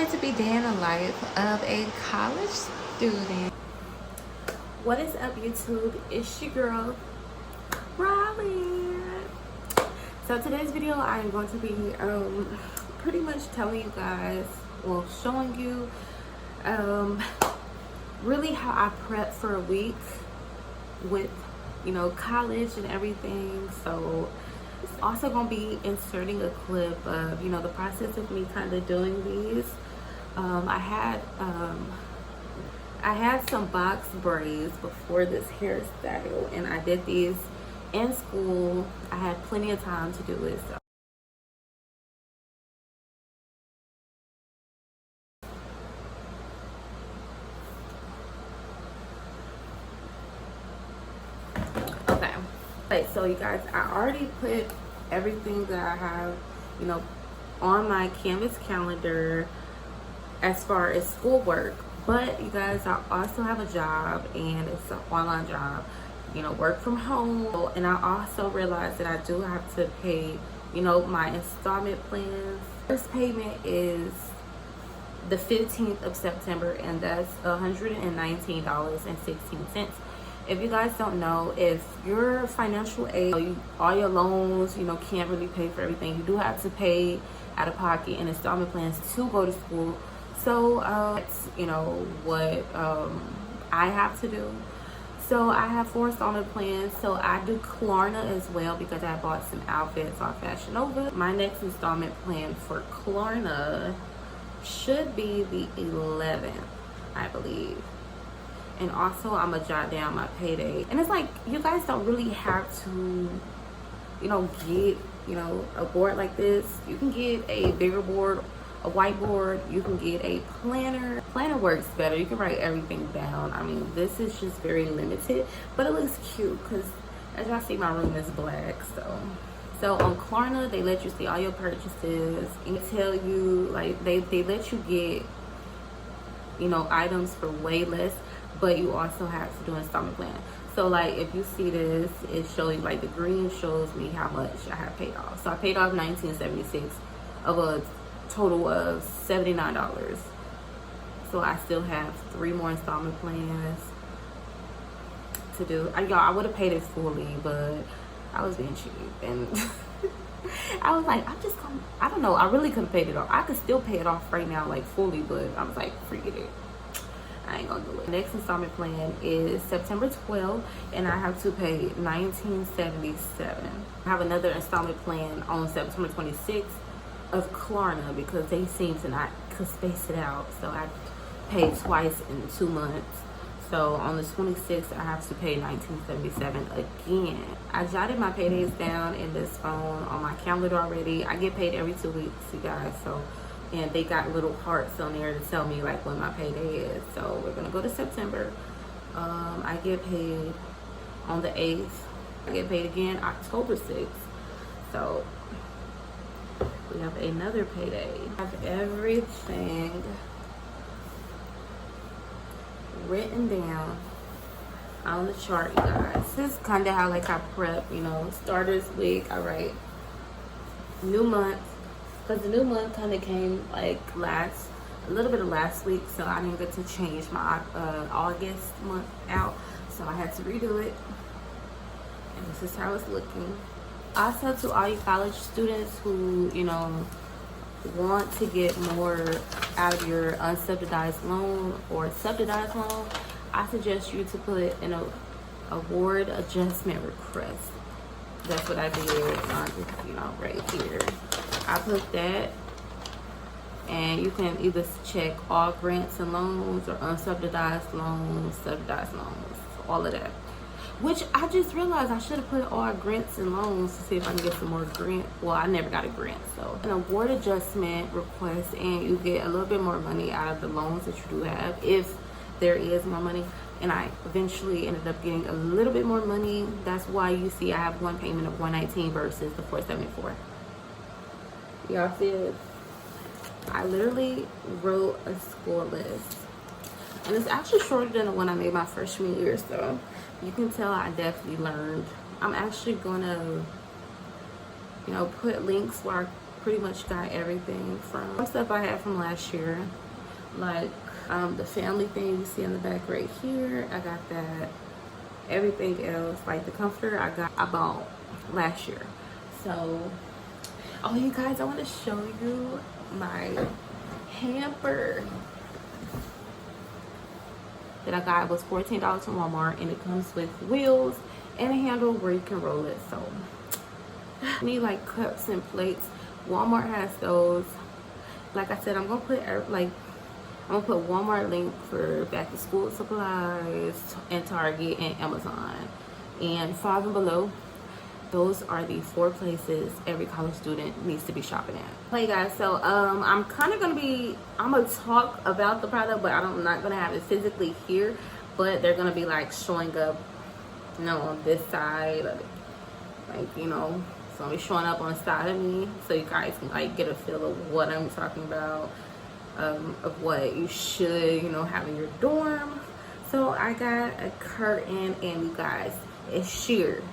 like to be day in the life of a college student. What is up, YouTube? It's your girl Riley. So today's video I'm going to be pretty much telling you guys, well, showing you really how I prep for a week with, you know, college and everything. So it's also going to be inserting a clip of, you know, the process of me kind of doing these. I had some box braids before this hairstyle, and I did these in school. I had plenty of time to do it. So okay, so you guys, I already put everything that I have, you know, on my Canvas calendar as far as schoolwork. But you guys, I also have a job, and it's an online job, you know, work from home. And I also realized that I do have to pay, you know, my installment plans. First payment is the 15th of September, and that's $119.16. If you guys don't know, if your financial aid, all your loans, you know, can't really pay for everything, you do have to pay out of pocket in installment plans to go to school. So that's, you know, what I have to do. So I have 4 installment plans. So I do Klarna as well because I bought some outfits off Fashion Nova. My next installment plan for Klarna should be the 11th, I believe. And also I'm gonna jot down my payday. And it's like, you guys don't really have to, you know, get, you know, a board like this. You can get a bigger board, a whiteboard. You can get a planner. Planner works better. You can write everything down. I mean, this is just very limited, but it looks cute because as y'all see, my room is black. So on Klarna, they let you see all your purchases and tell you, like, they let you get, you know, items for way less, but you also have to do an installment plan. So like, if you see this, it shows you, like, the green shows me how much I have paid off. So I paid off $19.76 of a total of $79. So I still have 3 more installment plans to do. Y'all, I would have paid it fully, but I was being cheap, and I was like, I'm just gonna, I don't know, I really could have paid it off. I could still pay it off right now, like, fully, but I was like, forget it, I ain't gonna do it. Next installment plan is September 12th, and I have to pay $19.77. I have another installment plan on September 26th of Klarna because they seem to not space it out. So I paid twice in 2 months. So on the 26th, I have to pay $19.77 again. I jotted my paydays down in this phone on my calendar already. I get paid every 2 weeks, you guys. So, and they got little hearts on there to tell me, like, when my payday is. So we're gonna go to September. I get paid on the 8th. I get paid again October 6th. So we have another payday. I have everything written down on the chart, you guys. This is kind of how, like, I prep, you know, starters week. I write new month, because the new month kind of came, like, a little bit of last week, so I didn't get to change my August month out, so I had to redo it. And this is how it's looking. Also, to all you college students who, you know, want to get more out of your unsubsidized loan or subsidized loan, I suggest you to put in a award adjustment request. That's what I did, you know, right here. I put that, and you can either check all grants and loans or unsubsidized loans, subsidized loans, all of that. Which I just realized I should have put all grants and loans to see if I can get some more grant. Well, I never got a grant, so an award adjustment request, and you get a little bit more money out of the loans that you do have, if there is more money. And I eventually ended up getting a little bit more money. That's why you see I have one payment of $119 versus the $474. Y'all see it? I literally wrote a school list, and it's actually shorter than the one I made my freshman year, so you can tell I definitely learned. I'm actually gonna, you know, put links where pretty much got everything from some stuff I had from last year, like the family thing you see in the back right here. I got that. Everything else, like the comforter, I bought last year. So, oh, you guys, I want to show you my hamper that I got. It was $14 from Walmart, and it comes with wheels and a handle where you can roll it. So I need like cups and plates. Walmart has those. Like I said, I'm gonna put Walmart link for back to school supplies and Target and Amazon and Five and Below. Those are the 4 places every college student needs to be shopping at. Hey guys, so I'm gonna talk about the product, but I'm not gonna have it physically here, but they're gonna be like showing up, you know, on this side, like, you know, it's gonna be showing up on the side of me, so you guys can like get a feel of what I'm talking about, of what you should, you know, have in your dorm. So I got a curtain, and you guys, it's sheer,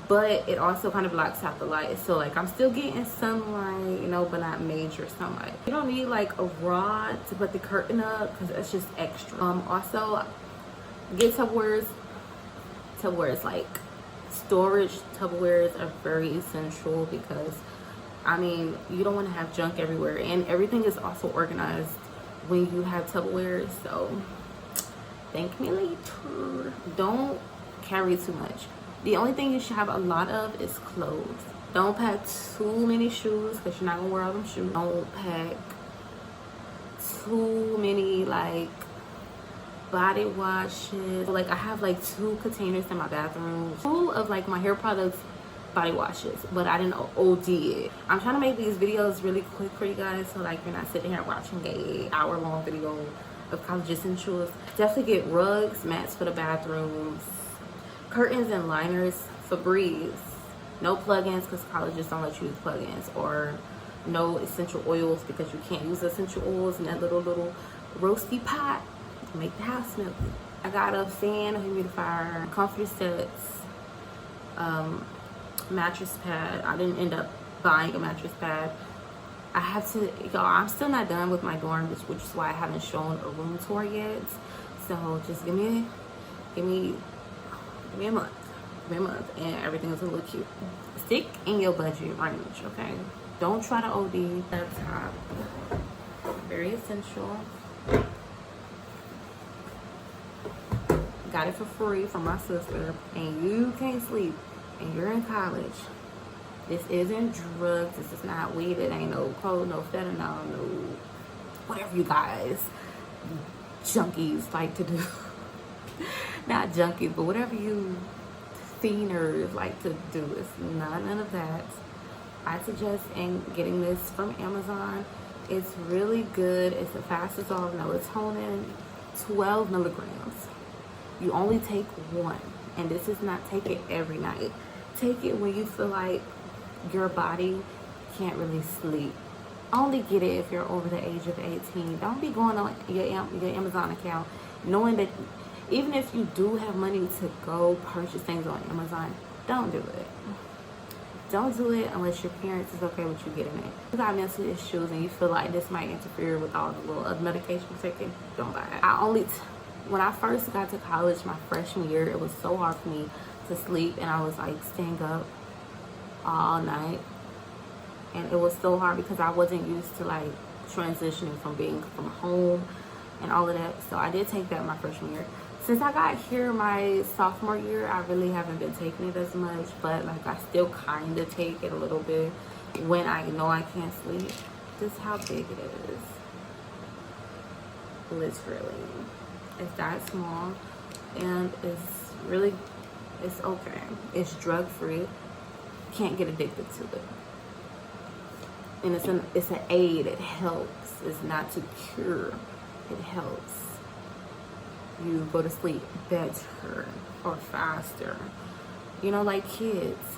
but it also kind of blocks out the light. So like I'm still getting sunlight, you know, but not major sunlight. You don't need like a rod to put the curtain up because that's just extra. Also get Tupperwares. Tupperwares, like storage Tupperwares, are very essential because I mean, you don't want to have junk everywhere, and everything is also organized when you have Tupperware. So thank me later. Don't carry too much. The only thing you should have a lot of is clothes. Don't pack too many shoes because you're not gonna wear all them shoes. Don't pack too many like body washes. Like I have like 2 containers in my bathroom full of like my hair products, body washes, but I didn't OD it. I'm trying to make these videos really quick for you guys, so like you're not sitting here watching a hour-long video of college essentials. Definitely get rugs, mats for the bathrooms, curtains and liners, Febreze. No plugins because colleges don't let you use plugins, or no essential oils because you can't use essential oils in that little roasty pot to make the house smell good. I got a fan, a humidifier, comforter sets, mattress pad. I didn't end up buying a mattress pad. I have to, y'all, I'm still not done with my dorm, which is why I haven't shown a room tour yet. So just give me a month. And everything is gonna look cute. Stick in your budget range, okay? Don't try to OD. Laptop, very essential. Got it for free from my sister, and you can't sleep and you're in college. This isn't drugs. This is not weed. It ain't no coke, no fentanyl, no whatever you guys junkies like to do. Not junkies, but whatever you fienders like to do. It's none of that. I suggest getting this from Amazon. It's really good. It's the fast dissolve melatonin, 12 milligrams. You only take 1, and this is not take it every night. Take it when you feel like your body can't really sleep. Only get it if you're over the age of 18. Don't be going on your Amazon account knowing that even if you do have money to go purchase things on Amazon, don't do it. Don't do it unless your parents is okay with you getting it. If you got mental issues and you feel like this might interfere with all the little other medication you're taking, don't buy it. When I first got to college, my freshman year, it was so hard for me to sleep, and I was like staying up all night, and it was so hard because I wasn't used to like transitioning from being from home and all of that. So I did take that my freshman year. Since I got here my sophomore year, I really haven't been taking it as much, but like I still kind of take it a little bit when I know I can't sleep. This is how big it is. Literally. It's that small, and it's okay. It's drug free. Can't get addicted to it. And it's an aid. It helps. It's not to cure. It helps you go to sleep better or faster. You know, like kids.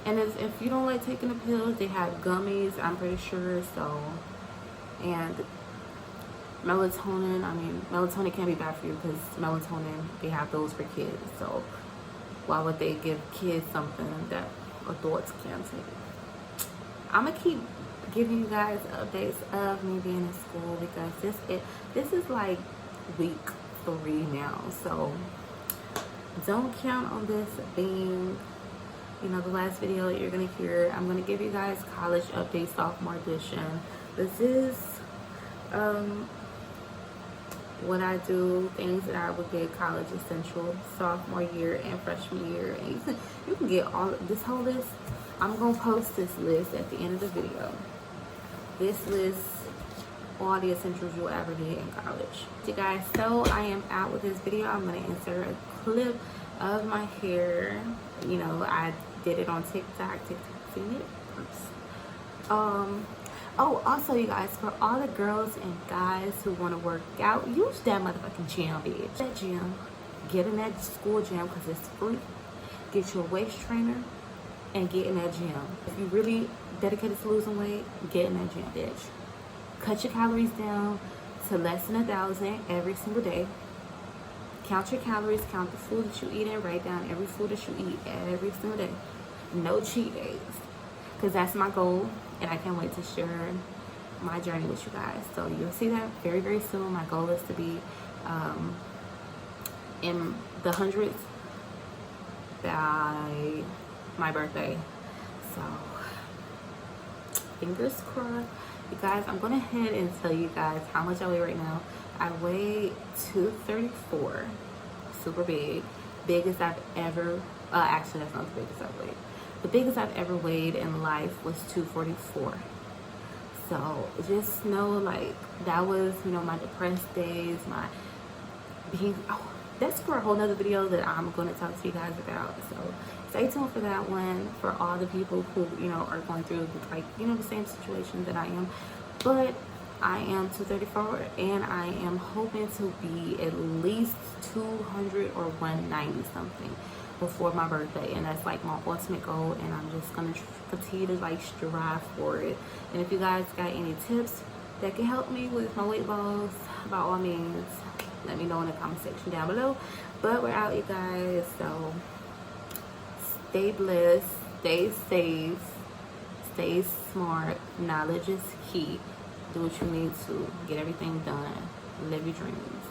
And if you don't like taking the pills, they have gummies, I'm pretty sure. So, and melatonin, I mean, melatonin can be bad for you because melatonin, they have those for kids. So why would they give kids something that adults can't take? I'm gonna keep giving you guys updates of me being in school, because this is like week 3 now. So don't count on this being, you know, the last video that you're gonna hear. I'm gonna give you guys college update, sophomore edition. This is what I do, things that I would get college essential sophomore year and freshman year. And you can get all this whole list. I'm gonna post this list at the end of the video. This list, all the essentials you'll ever need in college. You guys, so I am out with this video. I'm gonna insert a clip of my hair. You know, I did it on TikTok seen it. Oh, also, you guys, for all the girls and guys who want to work out, use that motherfucking gym, bitch. That gym, get in that school gym because it's free. Get your waist trainer and get in that gym. If you really dedicated to losing weight, get in that gym, bitch. Cut your calories down to less than 1,000 every single day. Count your calories, count the food that you eat, and write down every food that you eat every single day. No cheat days, because that's my goal, and I can't wait to share my journey with you guys. So you'll see that very, very soon. My goal is to be in the hundreds by my birthday. So fingers crossed. You guys, I'm gonna head and tell you guys how much I weigh right now. I weigh 234, super big, biggest I've ever, actually that's not the biggest I've weighed. The biggest I've ever weighed in life was 244. So just know, like, that was, you know, my depressed days, my being, oh, that's for a whole nother video that I'm going to talk to you guys about. So stay tuned for that one, for all the people who, you know, are going through, like, you know, the same situation that I am. But I am 234, and I am hoping to be at least 200 or 190 something before my birthday, and that's like my ultimate goal, and I'm just gonna continue to like strive for it. And if you guys got any tips that can help me with my weight loss, by all means, let me know in the comment section down below. But we're out, you guys, so stay blessed, stay safe, stay smart. Knowledge is key. Do what you need to get everything done. Live your dreams.